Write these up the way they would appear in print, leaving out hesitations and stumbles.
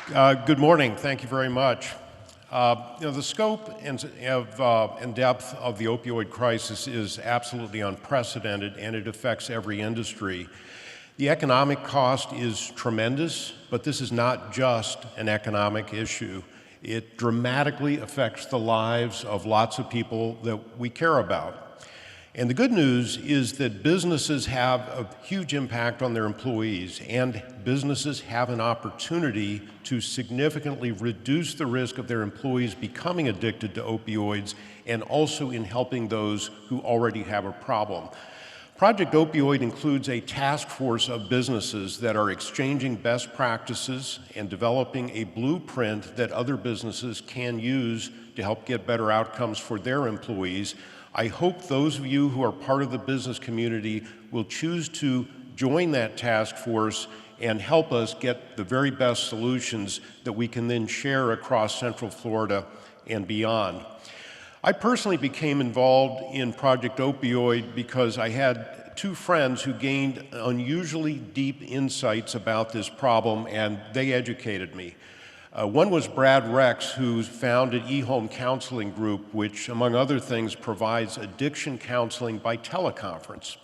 Good morning. Thank you very much. The scope and depth of the opioid crisis is absolutely unprecedented, and it affects every industry. The economic cost is tremendous, but this is not just an economic issue. It dramatically affects the lives of lots of people that we care about. And the good news is that businesses have a huge impact on their employees, and businesses have an opportunity to significantly reduce the risk of their employees becoming addicted to opioids, and also in helping those who already have a problem. Project Opioid includes a task force of businesses that are exchanging best practices and developing a blueprint that other businesses can use to help get better outcomes for their employees. I hope those of you who are part of the business community will choose to join that task force and help us get the very best solutions that we can then share across Central Florida and beyond. I personally became involved in Project Opioid because I had two friends who gained unusually deep insights about this problem, and they educated me. One was Brad Rex, who founded eHome Counseling Group, which, among other things, provides addiction counseling by teleconference.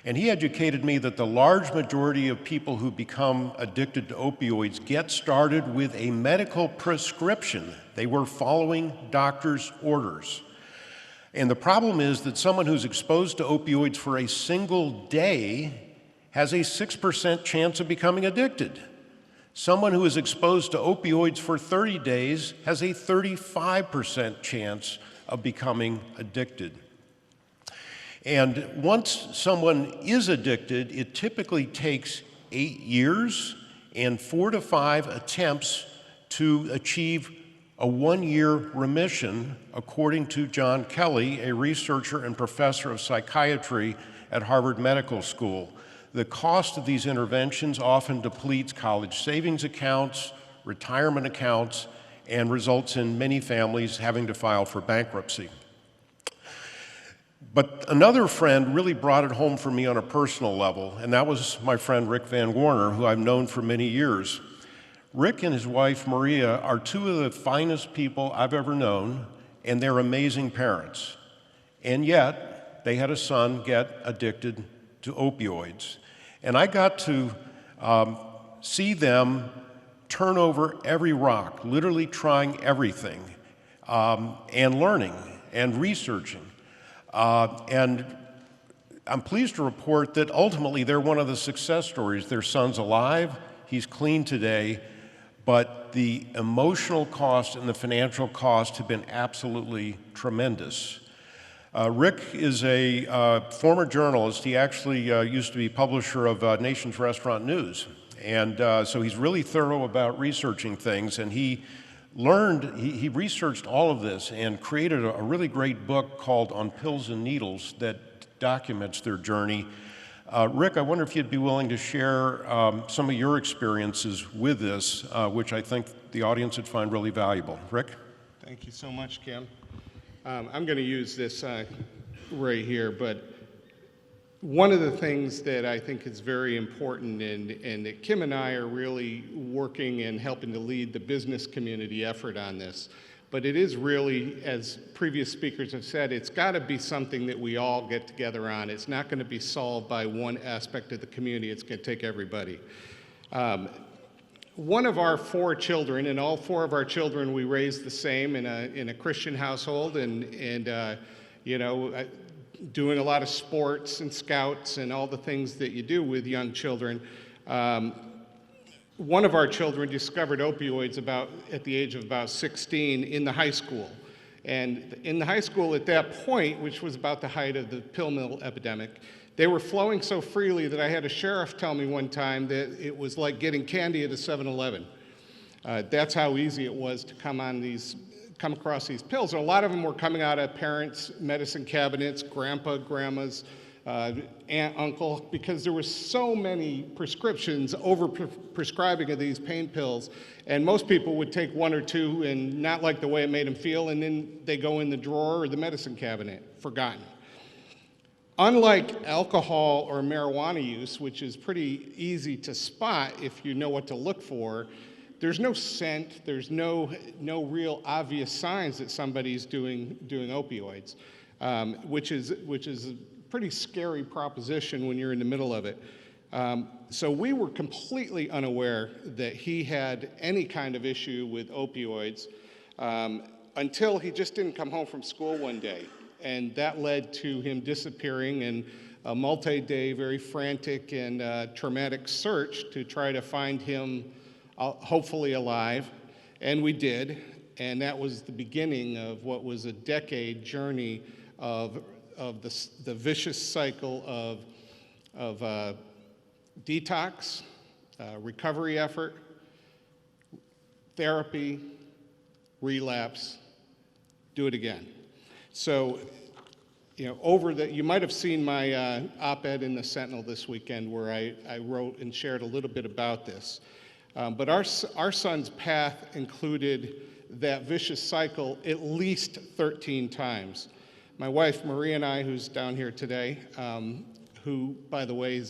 And he educated me that the large majority of people who become addicted to opioids get started with a medical prescription. They were following doctor's orders. And the problem is that someone who's exposed to opioids for a single day has a 6% chance of becoming addicted. Someone who is exposed to opioids for 30 days has a 35% chance of becoming addicted. And once someone is addicted, it typically takes 8 years and 4 to 5 attempts to achieve a 1-year remission, according to John Kelly, a researcher and professor of psychiatry at Harvard Medical School. The cost of these interventions often depletes college savings accounts, retirement accounts, and results in many families having to file for bankruptcy. But another friend really brought it home for me on a personal level, and that was my friend Rick Van Warner, who I've known for many years. Rick and his wife Maria are two of the finest people I've ever known, and they're amazing parents. And yet, they had a son get addicted to opioids. And I got to see them turn over every rock, literally trying everything, and learning and researching. And I'm pleased to report that ultimately they're one of the success stories. Their son's alive, he's clean today, but the emotional cost and the financial cost have been absolutely tremendous. Rick is a former journalist. He actually used to be publisher of Nation's Restaurant News. And so he's really thorough about researching things. And he researched all of this and created a really great book called On Pills and Needles that documents their journey. Rick, I wonder if you'd be willing to share some of your experiences with this, which I think the audience would find really valuable. Rick? Thank you so much, Kim. I'm going to use this right here, but one of the things that I think is very important and that Kim and I are really working and helping to lead the business community effort on this, but it is really, as previous speakers have said, it's got to be something that we all get together on. It's not going to be solved by one aspect of the community. It's going to take everybody. One of our 4 children, and all 4 of our children we raised the same in a Christian household, and you know, doing a lot of sports and scouts and all the things that you do with young children. One of our children discovered opioids at the age of about 16 in the high school. And in the high school at that point, which was about the height of the pill mill epidemic, they were flowing so freely that I had a sheriff tell me one time that it was like getting candy at a 7-Eleven. That's how easy it was to come across these pills. And a lot of them were coming out of parents' medicine cabinets, grandpa, grandmas, aunt, uncle, because there were so many prescriptions, over-prescribing of these pain pills, and most people would take 1 or 2 and not like the way it made them feel, and then they go in the drawer or the medicine cabinet, forgotten. Unlike alcohol or marijuana use, which is pretty easy to spot if you know what to look for, there's no scent, there's no real obvious signs that somebody's doing opioids, which is a pretty scary proposition when you're in the middle of it. So we were completely unaware that he had any kind of issue with opioids until he just didn't come home from school one day. And that led to him disappearing and a multi-day, very frantic and traumatic search to try to find him hopefully alive. And we did. And that was the beginning of what was a decade journey of the vicious cycle of detox, recovery effort, therapy, relapse, do it again. So, you might have seen my op-ed in the Sentinel this weekend where I wrote and shared a little bit about this. But our son's path included that vicious cycle at least 13 times. My wife, Marie, and I, who's down here today, who, by the way,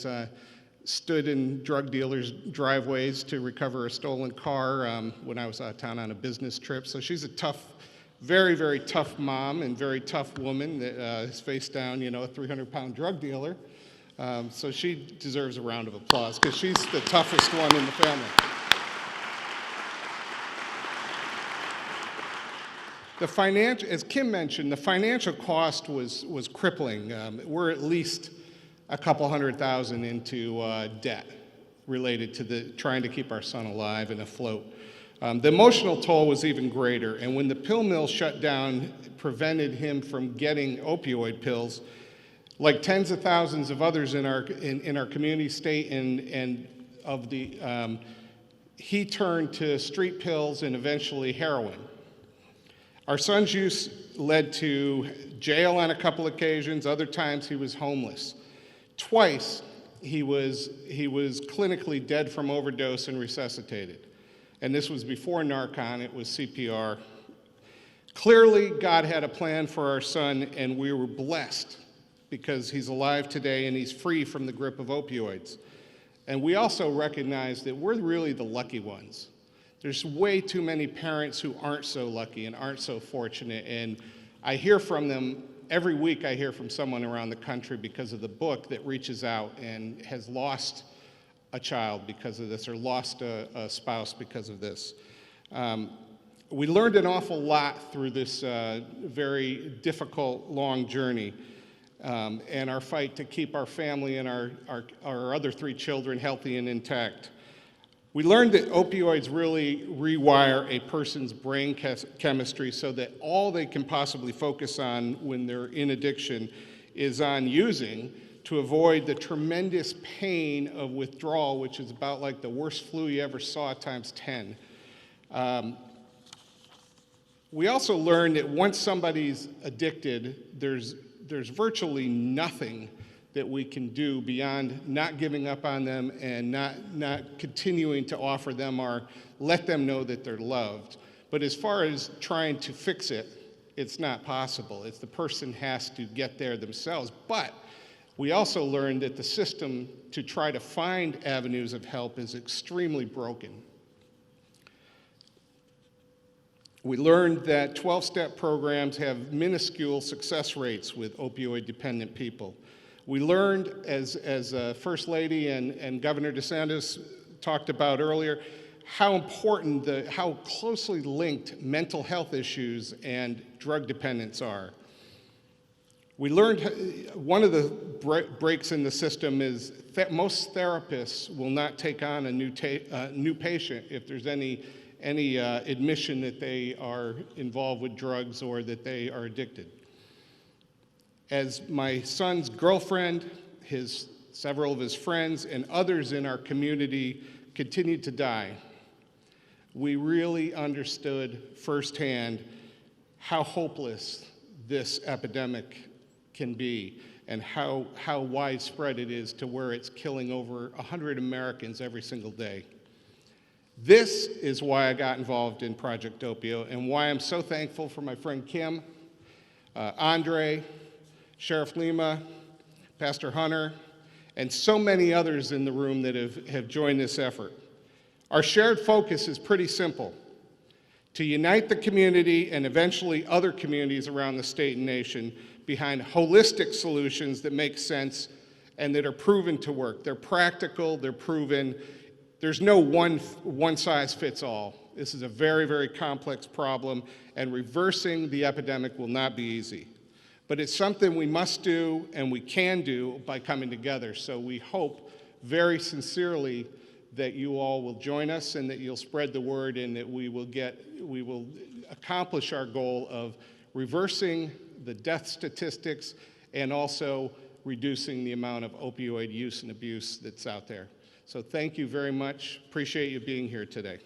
stood in drug dealers' driveways to recover a stolen car when I was out of town on a business trip. So she's a tough, very, very tough mom and very tough woman that has faced down, a 300-pound drug dealer. So she deserves a round of applause because she's the toughest one in the family. As Kim mentioned, the financial cost was crippling. We're at least a couple $100,000 into debt related to trying to keep our son alive and afloat. The emotional toll was even greater, and when the pill mill shut down, prevented him from getting opioid pills, like tens of thousands of others in our community, state, and of the, he turned to street pills and eventually heroin. Our son's use led to jail on a couple occasions. Other times he was homeless. Twice he was clinically dead from overdose and resuscitated. And this was before Narcan, it was CPR. Clearly, God had a plan for our son, and we were blessed because he's alive today and he's free from the grip of opioids. And we also recognize that we're really the lucky ones. There's way too many parents who aren't so lucky and aren't so fortunate, and I hear from them every week. I hear from someone around the country because of the book that reaches out and has lost a child because of this or lost a spouse because of this. We learned an awful lot through this very difficult, long journey and our fight to keep our family and our other 3 children healthy and intact. We learned that opioids really rewire a person's brain chemistry so that all they can possibly focus on when they're in addiction is on using to avoid the tremendous pain of withdrawal, which is about like the worst flu you ever saw times 10. We also learned that once somebody's addicted, there's virtually nothing that we can do beyond not giving up on them and not continuing to offer them or let them know that they're loved. But as far as trying to fix it, it's not possible. It's the person has to get there themselves. But we also learned that the system to try to find avenues of help is extremely broken. We learned that 12-step programs have minuscule success rates with opioid-dependent people. We learned, as First Lady and Governor DeSantis talked about earlier, how important, how closely linked mental health issues and drug dependence are. We learned one of the breaks in the system is that most therapists will not take on a new patient if there's any admission that they are involved with drugs or that they are addicted. As my son's girlfriend, several of his friends, and others in our community continued to die, we really understood firsthand how hopeless this epidemic can be and how widespread it is to where it's killing over 100 Americans every single day. This is why I got involved in Project Opio and why I'm so thankful for my friend Kim, Andre, Sheriff Lima, Pastor Hunter, and so many others in the room that have joined this effort. Our shared focus is pretty simple: to unite the community and eventually other communities around the state and nation behind holistic solutions that make sense and that are proven to work. They're practical, they're proven. There's no one size fits all. This is a very, very complex problem, and reversing the epidemic will not be easy. But it's something we must do and we can do by coming together. So we hope very sincerely that you all will join us and that you'll spread the word and that we will accomplish our goal of reversing the death statistics and also reducing the amount of opioid use and abuse that's out there. So thank you very much. Appreciate you being here today.